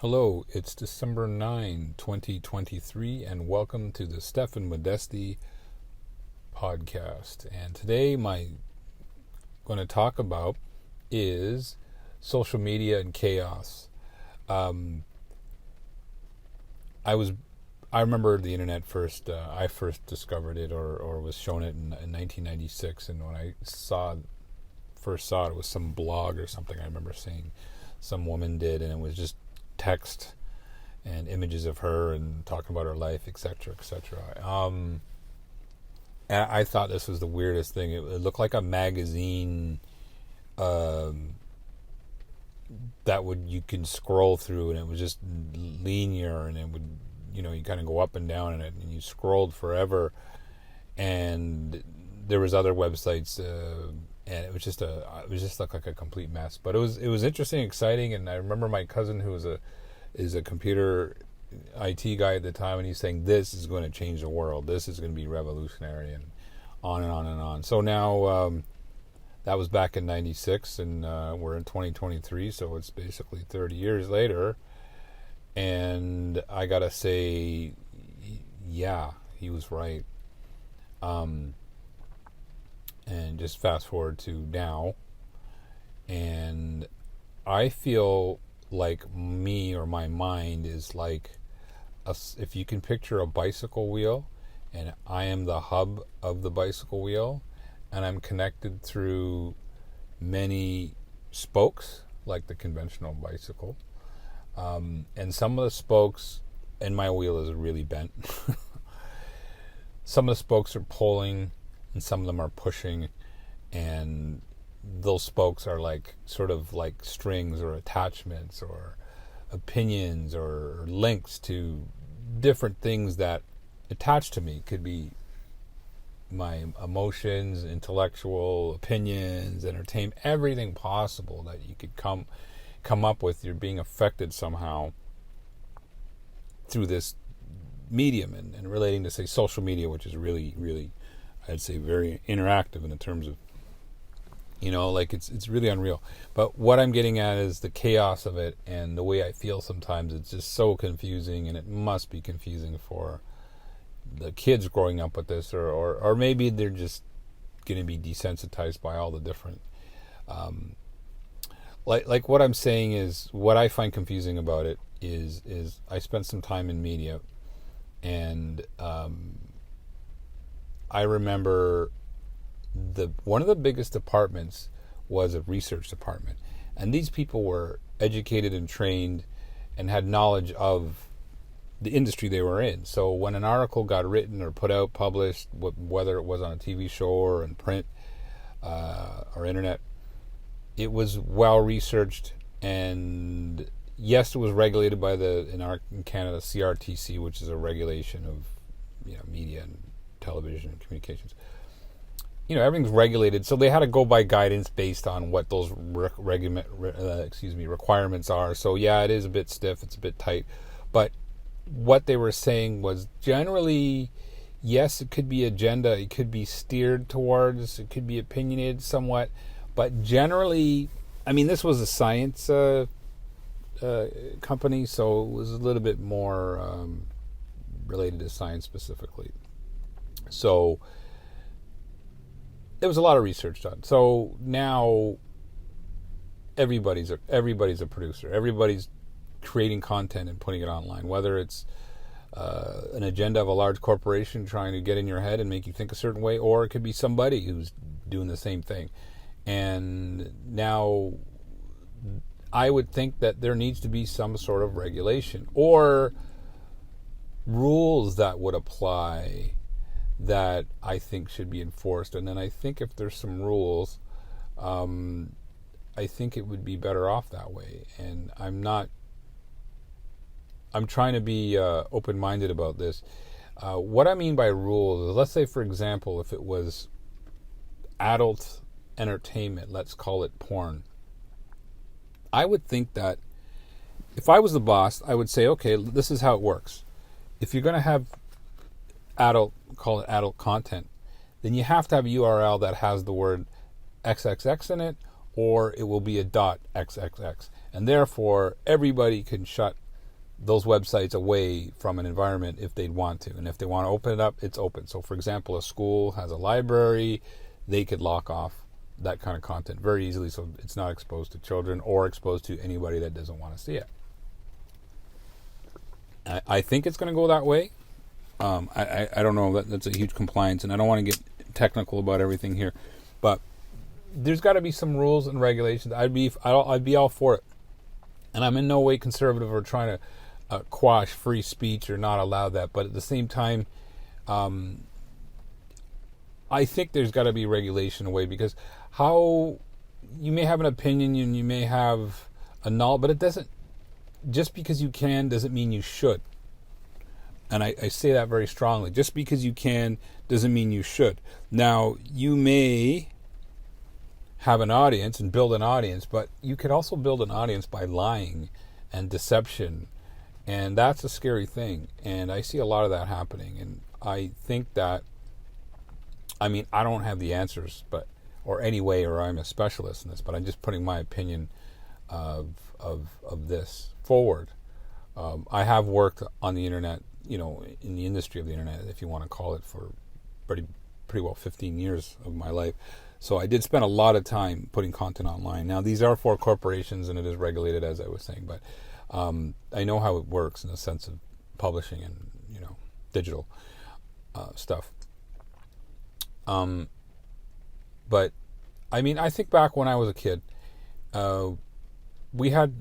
Hello, it's December 9, 2023, and welcome to the Stefan Modesti podcast. And today, going to talk about is social media and chaos. I remember the internet first. I first discovered it, or was shown it in 1996, and when I first saw it, it was some blog or something. I remember seeing some woman did, and it was just text and images of her and talking about her life, etc., etc. And I thought this was the weirdest thing. It looked like a magazine that you can scroll through, and it was just linear, and it would, you kind of go up and down in it, and you scrolled forever. And there was other websites, and it was just looked like a complete mess. But it was interesting, exciting, and I remember my cousin, who is a computer IT guy at the time, and he's saying this is going to change the world. This is going to be revolutionary, and on and on and on. So now that was back in '96, and we're in 2023, so it's basically 30 years later. And I gotta say, yeah, he was right. And just fast forward to now, and I feel like me, or my mind is like if you can picture a bicycle wheel, and I am the hub of the bicycle wheel, and I'm connected through many spokes like the conventional bicycle, and some of the spokes, and my wheel is really bent. Some of the spokes are pulling, and some of them are pushing, and those spokes are like sort of like strings or attachments or opinions or links to different things that attach to me. Could be my emotions, intellectual opinions, entertainment, everything possible that you could come up with. You're being affected somehow through this medium, and relating to, say, social media, which is really, really, I'd say, very interactive in the terms of, like it's really unreal. But what I'm getting at is the chaos of it, and the way I feel sometimes. It's just so confusing, and it must be confusing for the kids growing up with this, or maybe they're just going to be desensitized by all the different, like what I'm saying is, what I find confusing about it is I spent some time in media, and I remember one of the biggest departments was a research department, and these people were educated and trained and had knowledge of the industry they were in. So when an article got written or put out, published, whether it was on a TV show or in print or internet, it was well researched, and yes, it was regulated by in Canada, CRTC, which is a regulation of media and television and communications. Everything's regulated, so they had to go by guidance based on what those requirements are. So yeah, it is a bit stiff, it's a bit tight, but what they were saying was, generally, yes, it could be agenda, it could be steered towards, it could be opinionated somewhat, but generally, this was a science company, so it was a little bit more related to science specifically. So there was a lot of research done. So now everybody's a producer. Everybody's creating content and putting it online, whether it's an agenda of a large corporation trying to get in your head and make you think a certain way, or it could be somebody who's doing the same thing. And now I would think that there needs to be some sort of regulation or rules that would apply that I think should be enforced. And then I think if there's some rules, I think it would be better off that way. And I'm trying to be open-minded about this. What I mean by rules is, let's say, for example, if it was adult entertainment, let's call it porn, I would think that if I was the boss, I would say, okay, this is how it works. If you're going to have call it adult content, then you have to have a URL that has the word XXX in it, or it will be a .xxx, and therefore everybody can shut those websites away from an environment if they'd want to. And if they want to open it up, it's open. So, for example, a school has a library, they could lock off that kind of content very easily so it's not exposed to children or exposed to anybody that doesn't want to see it. I think it's going to go that way. I don't know. That's a huge compliance, and I don't want to get technical about everything here, but there's got to be some rules and regulations. I'd be all for it, and I'm in no way conservative or trying to quash free speech or not allow that. But at the same time, I think there's got to be regulation away, because how you may have an opinion and you may have a knowledge, but it doesn't. Just because you can doesn't mean you should. And I say that very strongly. Just because you can doesn't mean you should. Now, you may have an audience and build an audience, but you could also build an audience by lying and deception. And that's a scary thing. And I see a lot of that happening. And I think that, I mean, I don't have the answers, or I'm a specialist in this, but I'm just putting my opinion of this forward. I have worked on the internet, in the industry of the internet, if you want to call it, for pretty well 15 years of my life. So I did spend a lot of time putting content online. Now, these are for corporations and it is regulated, as I was saying, but I know how it works in the sense of publishing and, digital stuff. But, I mean, I think back when I was a kid, we had,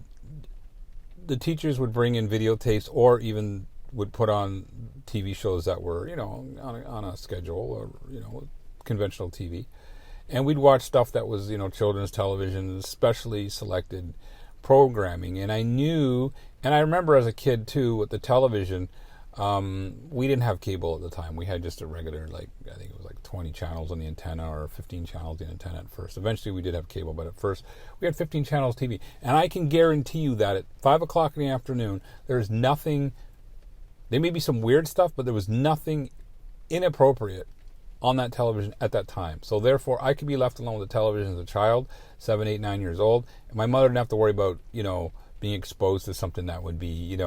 the teachers would bring in videotapes or even would put on TV shows that were, on a schedule, or, conventional TV. And we'd watch stuff that was, children's television, specially selected programming. And I knew, and I remember as a kid too, with the television, we didn't have cable at the time. We had just a regular, I think it was 20 channels on the antenna, or 15 channels on the antenna at first. Eventually we did have cable, but at first we had 15 channels TV. And I can guarantee you that at 5 o'clock in the afternoon, there's nothing, there may be some weird stuff, but there was nothing inappropriate on that television at that time. So therefore, I could be left alone with the television as a child, 7, 8, 9 years old. And my mother didn't have to worry about, being exposed to something that would be,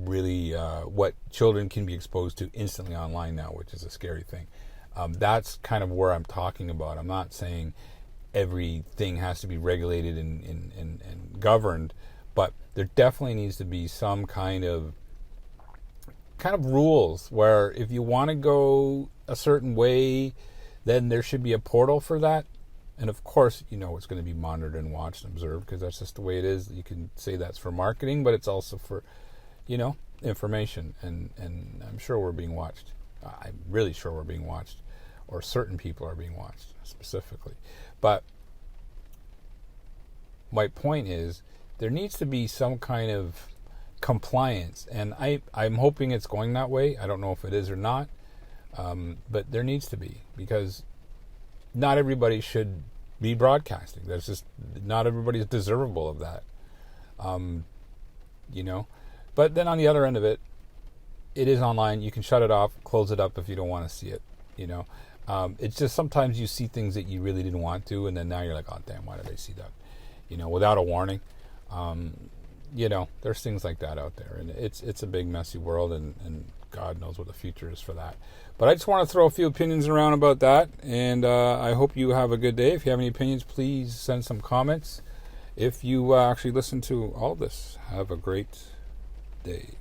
really what children can be exposed to instantly online now, which is a scary thing. That's kind of where I'm talking about. I'm not saying everything has to be regulated and governed, but there definitely needs to be some kind of rules where if you want to go a certain way, then there should be a portal for that. And of course, it's going to be monitored and watched and observed, because that's just the way it is. You can say that's for marketing, but it's also for, information. And I'm sure we're being watched. I'm really sure we're being watched, or certain people are being watched specifically. But my point is, there needs to be some kind of compliance, and I'm hoping it's going that way. I don't know if it is or not, but there needs to be, because not everybody should be broadcasting. There's just not everybody's deservable of that, But then on the other end of it, it is online. You can shut it off, close it up if you don't want to see it. It's just sometimes you see things that you really didn't want to, and then now you're like, oh damn, why did I see that? Without a warning. There's things like that out there, and it's a big messy world, and God knows what the future is for that. But I just want to throw a few opinions around about that, and I hope you have a good day. If you have any opinions, please send some comments. If you actually listen to all this, have a great day.